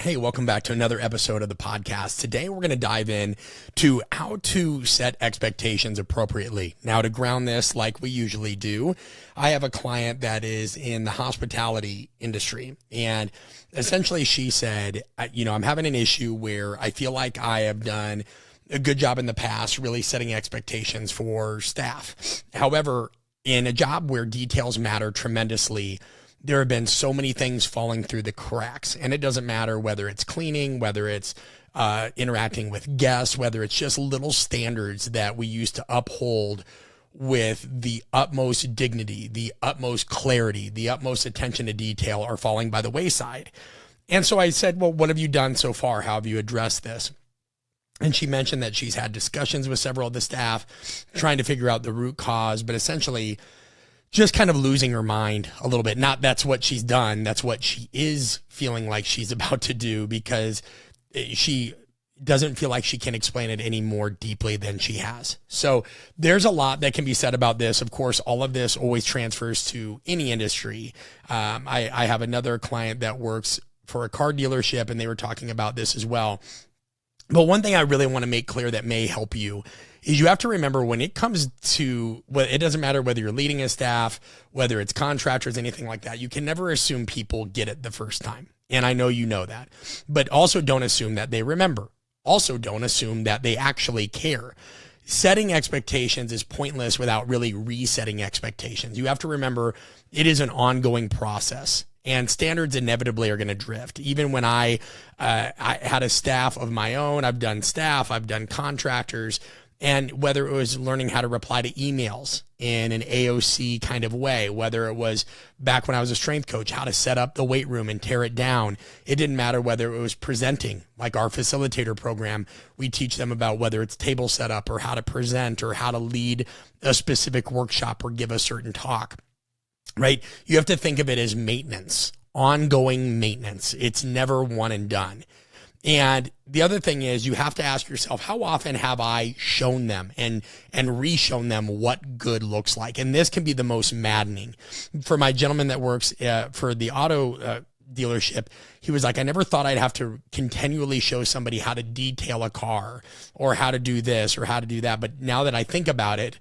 Hey, welcome back to another episode of the podcast. Today, we're going to dive in to how to set expectations appropriately. Now, to ground this like we usually do, I have a client that is in the hospitality industry. And essentially, she said, I'm having an issue where I feel like I have done a good job in the past, really setting expectations for staff. However, in a job where details matter tremendously, there have been so many things falling through the cracks, and it doesn't matter whether it's cleaning, whether it's interacting with guests, whether it's just little standards that we used to uphold with the utmost dignity, the utmost clarity, the utmost attention to detail are falling by the wayside. And so I said, well, what have you done so far? How have you addressed this? And she mentioned that she's had discussions with several of the staff trying to figure out the root cause, but essentially just kind of losing her mind a little bit. Not that's what she's done. That's what she is feeling like she's about to do, because she doesn't feel like she can explain it any more deeply than she has. So there's a lot that can be said about this. Of course, all of this always transfers to any industry. I have another client that works for a car dealership, and they were talking about this as well. But one thing I really want to make clear that may help you is you have to remember when it comes to, well, it doesn't matter whether you're leading a staff, whether it's contractors, anything like that. You can never assume people get it the first time. And I know you know that, but also don't assume that they remember. Also don't assume that they actually care. Setting expectations is pointless without really resetting expectations. You have to remember it is an ongoing process. And standards inevitably are going to drift. Even when I had a staff of my own, I've done staff, I've done contractors, and whether it was learning how to reply to emails in an AOC kind of way, whether it was back when I was a strength coach, how to set up the weight room and tear it down. It didn't matter whether it was presenting, like our facilitator program. We teach them about whether it's table setup or how to present or how to lead a specific workshop or give a certain talk. Right? You have to think of it as maintenance, ongoing maintenance. It's never one and done. And the other thing is you have to ask yourself, how often have I shown them and re-shown them what good looks like? And this can be the most maddening. For my gentleman that works for the auto dealership, he was like, I never thought I'd have to continually show somebody how to detail a car or how to do this or how to do that. But now that I think about it,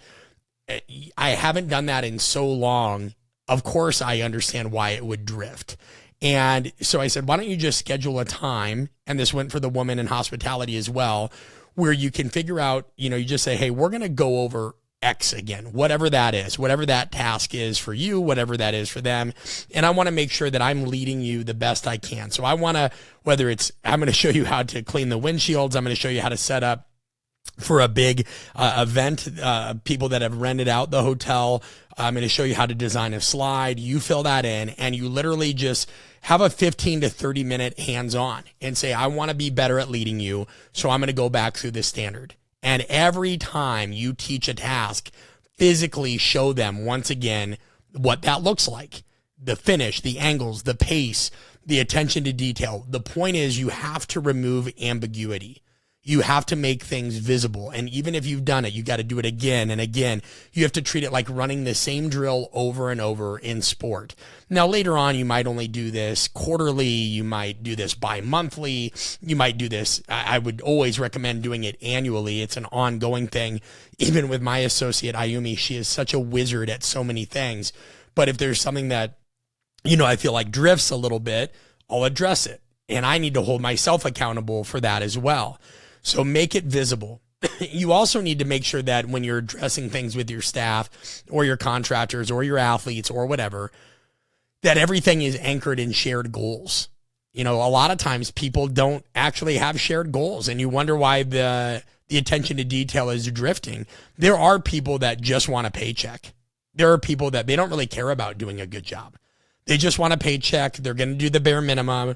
I haven't done that in so long. Of course, I understand why it would drift. And so I said, why don't you just schedule a time? And this went for the woman in hospitality as well, where you can figure out, you just say, hey, we're going to go over X again, whatever that is, whatever that task is for you, whatever that is for them. And I want to make sure that I'm leading you the best I can. So I want to, whether it's, I'm going to show you how to clean the windshields. I'm going to show you how to set up for a big event, people that have rented out the hotel. I'm going to show you how to design a slide. You fill that in and you literally just have a 15 to 30 minute hands-on and say, I want to be better at leading you. So I'm going to go back through this standard. And every time you teach a task, physically show them once again what that looks like. The finish, the angles, the pace, the attention to detail. The point is you have to remove ambiguity. You have to make things visible. And even if you've done it, you got to do it again and again. You have to treat it like running the same drill over and over in sport. Now, later on, you might only do this quarterly. You might do this bi-monthly. You might do this. I would always recommend doing it annually. It's an ongoing thing. Even with my associate, Ayumi, she is such a wizard at so many things. But if there's something that, I feel like drifts a little bit, I'll address it. And I need to hold myself accountable for that as well. So make it visible. You also need to make sure that when you're addressing things with your staff or your contractors or your athletes or whatever, that everything is anchored in shared goals. A lot of times people don't actually have shared goals, and you wonder why the attention to detail is drifting. There are people that just want a paycheck. There are people that they don't really care about doing a good job. They just want a paycheck. They're going to do the bare minimum.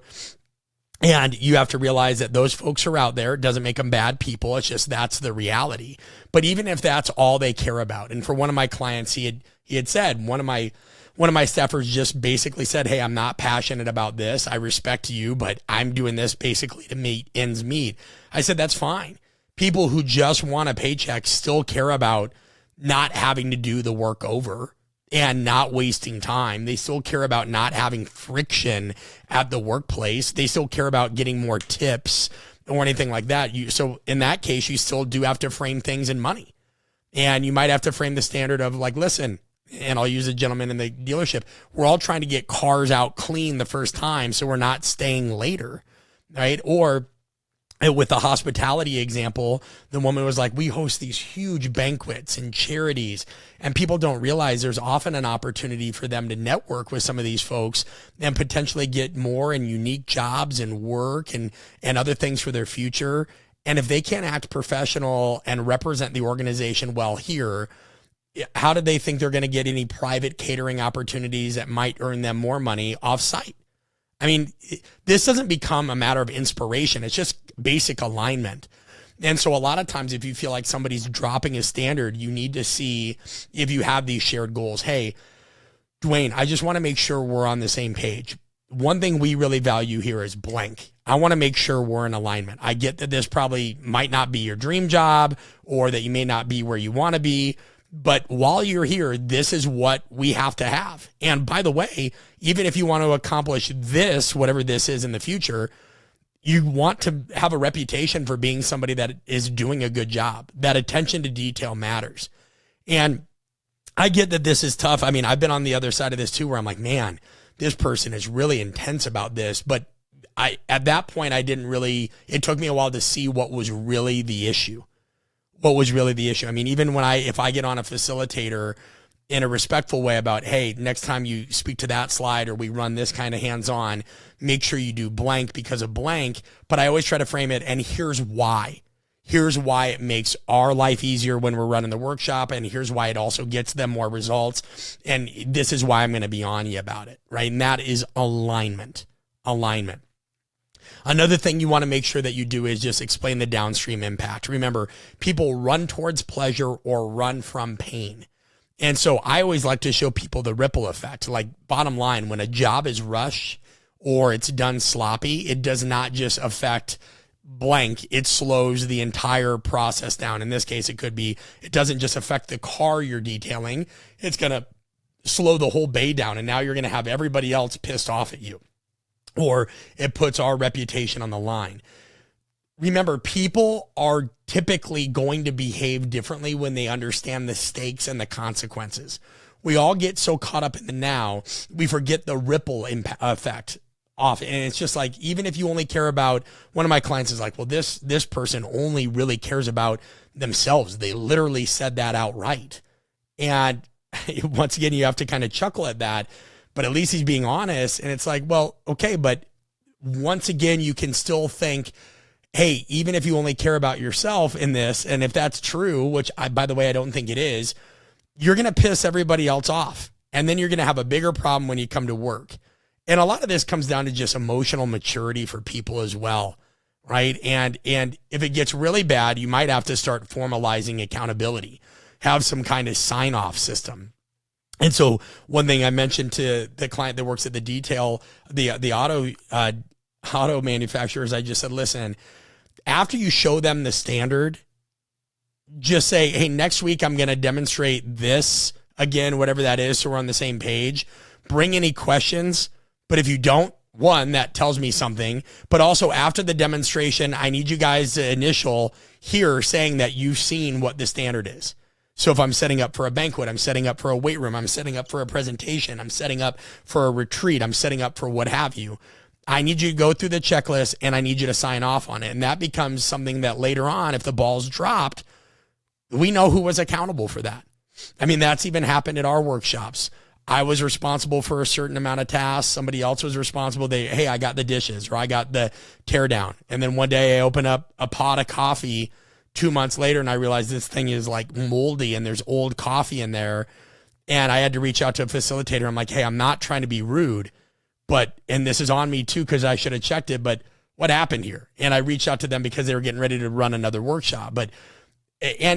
And you have to realize that those folks are out there. It doesn't make them bad people. It's just that's the reality. But even if that's all they care about, and for one of my clients, he had said, one of my staffers just basically said, hey, I'm not passionate about this. I respect you, but I'm doing this basically to make ends meet. I said, that's fine. People who just want a paycheck still care about not having to do the work over and not wasting time. They still care about not having friction at the workplace. They still care about getting more tips or anything like that. So in that case, you still do have to frame things in money. And you might have to frame the standard of like, listen, and I'll use a gentleman in the dealership, we're all trying to get cars out clean the first time so we're not staying later, right? Or with the hospitality example, the woman was like, we host these huge banquets and charities, and people don't realize there's often an opportunity for them to network with some of these folks and potentially get more and unique jobs and work and other things for their future. And if they can't act professional and represent the organization well here, how did they think they're going to get any private catering opportunities that might earn them more money off site? I mean, this doesn't become a matter of inspiration. It's just basic alignment. And so a lot of times if you feel like somebody's dropping a standard, you need to see if you have these shared goals. Hey, Dwayne, I just want to make sure we're on the same page. One thing we really value here is blank. I want to make sure we're in alignment. I get that this probably might not be your dream job or that you may not be where you want to be. But while you're here, this is what we have to have. And by the way, even if you want to accomplish this, whatever this is in the future, you want to have a reputation for being somebody that is doing a good job. That attention to detail matters. And I get that this is tough. I mean, I've been on the other side of this too, where I'm like, man, this person is really intense about this. But at that point, it took me a while to see what was really the issue. I mean, even if I get on a facilitator in a respectful way about, hey, next time you speak to that slide or we run this kind of hands-on, make sure you do blank because of blank. But I always try to frame it, and here's why. Here's why it makes our life easier when we're running the workshop, and here's why it also gets them more results. And this is why I'm going to be on you about it, right? And that is alignment. Another thing you want to make sure that you do is just explain the downstream impact. Remember, people run towards pleasure or run from pain. And so I always like to show people the ripple effect. Like, bottom line, when a job is rushed or it's done sloppy, it does not just affect blank, it slows the entire process down. In this case, it doesn't just affect the car you're detailing, it's going to slow the whole bay down. And now you're going to have everybody else pissed off at you. Or it puts our reputation on the line. Remember, people are typically going to behave differently when they understand the stakes and the consequences. We all get so caught up in the now, we forget the ripple effect off. And it's just like, even if you only care about, one of my clients is like, well, this person only really cares about themselves. They literally said that outright. And once again, you have to kind of chuckle at that. But at least he's being honest. And it's like, well, okay, but once again, you can still think, hey, even if you only care about yourself in this, and if that's true, which by the way, I don't think it is, you're going to piss everybody else off. And then you're going to have a bigger problem when you come to work. And a lot of this comes down to just emotional maturity for people as well, right? And if it gets really bad, you might have to start formalizing accountability, have some kind of sign-off system. And so one thing I mentioned to the client that works at the auto manufacturers, I just said, listen, after you show them the standard, just say, hey, next week I'm going to demonstrate this again, whatever that is, so we're on the same page. Bring any questions. But if you don't, one, that tells me something. But also after the demonstration, I need you guys to initial here saying that you've seen what the standard is. So if I'm setting up for a banquet, I'm setting up for a weight room, I'm setting up for a presentation, I'm setting up for a retreat, I'm setting up for what have you, I need you to go through the checklist and I need you to sign off on it. And that becomes something that later on, if the ball's dropped, we know who was accountable for that. I mean, that's even happened at our workshops. I was responsible for a certain amount of tasks. Somebody else was responsible. Hey, I got the dishes or I got the tear down. And then one day I open up a pot of coffee 2 months later and I realized this thing is like moldy and there's old coffee in there. And I had to reach out to a facilitator. I'm like, hey, I'm not trying to be rude, and this is on me too, because I should have checked it, but what happened here? And I reached out to them because they were getting ready to run another workshop. And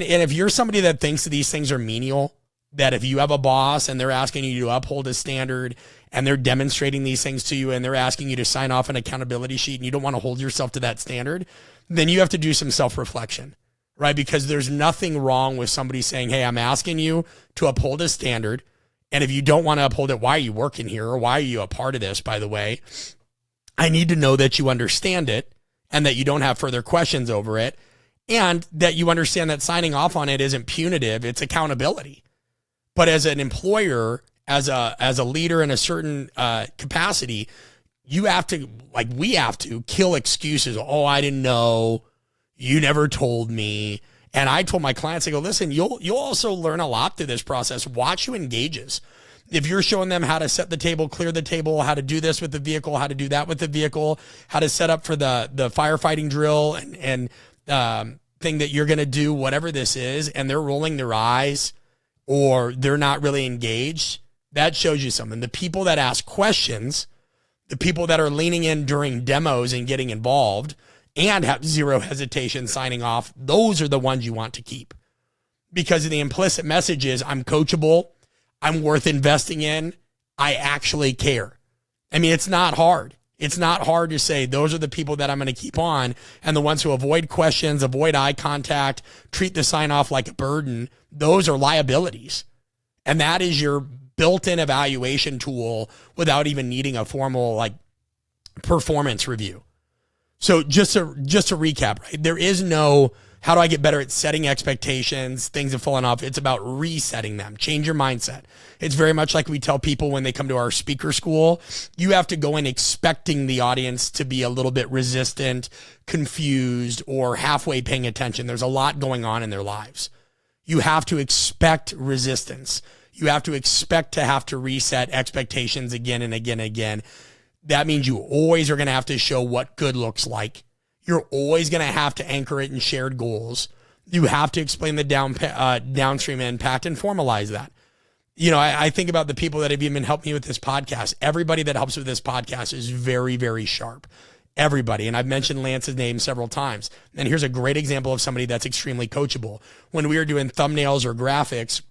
if you're somebody that thinks that these things are menial, that if you have a boss and they're asking you to uphold a standard and they're demonstrating these things to you and they're asking you to sign off an accountability sheet and you don't want to hold yourself to that standard, then you have to do some self-reflection, right? Because there's nothing wrong with somebody saying, hey, I'm asking you to uphold a standard And if you don't want to uphold it, why are you working here? Or why are you a part of this, by the way? I need to know that you understand it and that you don't have further questions over it, and that you understand that signing off on it isn't punitive, it's accountability. But as an employer, as a leader in a certain capacity, you have to, like we have to, kill excuses. Oh, I didn't know. You never told me. And I told my clients, I go, listen, you'll also learn a lot through this process. Watch who engages. If you're showing them how to set the table, clear the table, how to do this with the vehicle, how to do that with the vehicle, how to set up for the firefighting drill and thing that you're going to do, whatever this is, and they're rolling their eyes or they're not really engaged, that shows you something. The people that ask questions, the people that are leaning in during demos and getting involved and have zero hesitation signing off, those are the ones you want to keep. Because the implicit message is, I'm coachable, I'm worth investing in, I actually care. I mean, it's not hard. It's not hard to say those are the people that I'm going to keep on, and the ones who avoid questions, avoid eye contact, treat the sign off like a burden, those are liabilities. And that is your built-in evaluation tool without even needing a formal like performance review. So just to recap, right? There is no, how do I get better at setting expectations? Things have fallen off. It's about resetting them. Change your mindset. It's very much like we tell people when they come to our speaker school, you have to go in expecting the audience to be a little bit resistant, confused, or halfway paying attention. There's a lot going on in their lives. You have to expect resistance. You have to expect to have to reset expectations again and again and again. That means you always are going to have to show what good looks like. You're always going to have to anchor it in shared goals. You have to explain the downstream impact and formalize that. You know, I think about the people that have even helped me with this podcast. Everybody that helps with this podcast is very, very sharp. Everybody. And I've mentioned Lance's name several times. And here's a great example of somebody that's extremely coachable. When we were doing thumbnails or graphics,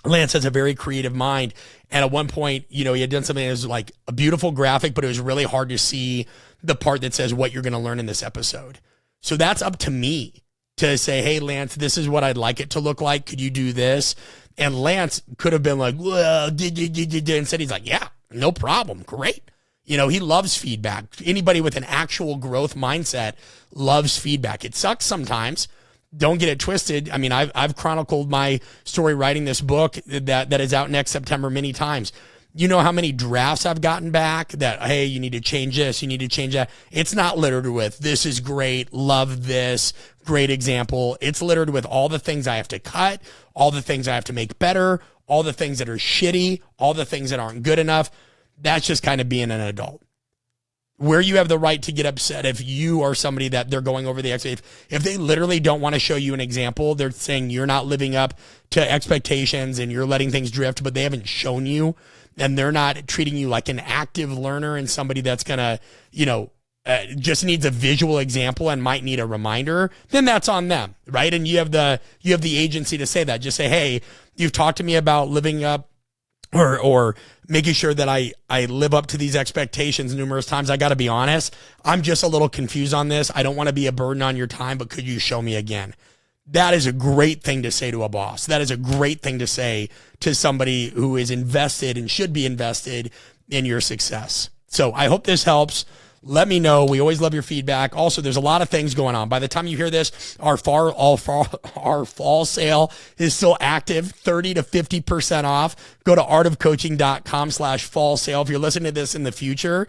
Lance has a very creative mind. And at one point, you know, he had done something that was like a beautiful graphic, but it was really hard to see the part that says what you're going to learn in this episode. So that's up to me to say, hey, Lance, this is what I'd like it to look like. Could you do this? And Lance could have been like, well, instead he's like, yeah, no problem. Great. You know, he loves feedback. Anybody with an actual growth mindset loves feedback. It sucks sometimes. Don't get it twisted. I mean, I've chronicled my story writing this book that is out next September many times. You know how many drafts I've gotten back that, hey, you need to change this, you need to change that. It's not littered with, this is great, love this, great example. It's littered with all the things I have to cut, all the things I have to make better, all the things that are shitty, all the things that aren't good enough. That's just kind of being an adult. Where you have the right to get upset if you are somebody that they're going over the expectations. If they literally don't want to show you an example, they're saying you're not living up to expectations and you're letting things drift, but they haven't shown you, and they're not treating you like an active learner and somebody that's going to, you know, just needs a visual example and might need a reminder, then that's on them, right? And you have the agency to say that. Just say, hey, you've talked to me about living up or making sure that I live up to these expectations numerous times. I got to be honest. I'm just a little confused on this. I don't want to be a burden on your time, but could you show me again? That is a great thing to say to a boss. That is a great thing to say to somebody who is invested and should be invested in your success. So I hope this helps. Let me know. We always love your feedback. Also, there's a lot of things going on. By the time you hear this, our fall sale is still active, 30 to 50% off. Go to artofcoaching.com/fall sale. If you're listening to this in the future,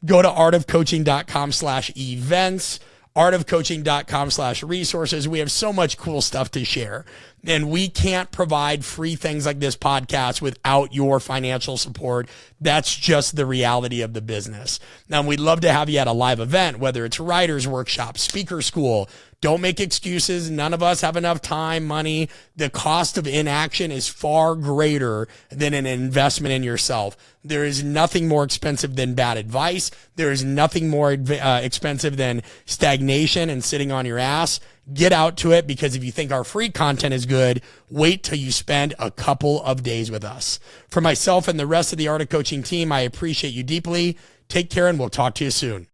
go to artofcoaching.com/events, artofcoaching.com/resources. We have so much cool stuff to share. And we can't provide free things like this podcast without your financial support. That's just the reality of the business. Now, we'd love to have you at a live event, whether it's writer's workshop, speaker school. Don't make excuses. None of us have enough time, money. The cost of inaction is far greater than an investment in yourself. There is nothing more expensive than bad advice. There is nothing more expensive than stagnation and sitting on your ass. Get out to it, because if you think our free content is good, wait till you spend a couple of days with us. For myself and the rest of the Art of Coaching team, I appreciate you deeply. Take care, and we'll talk to you soon.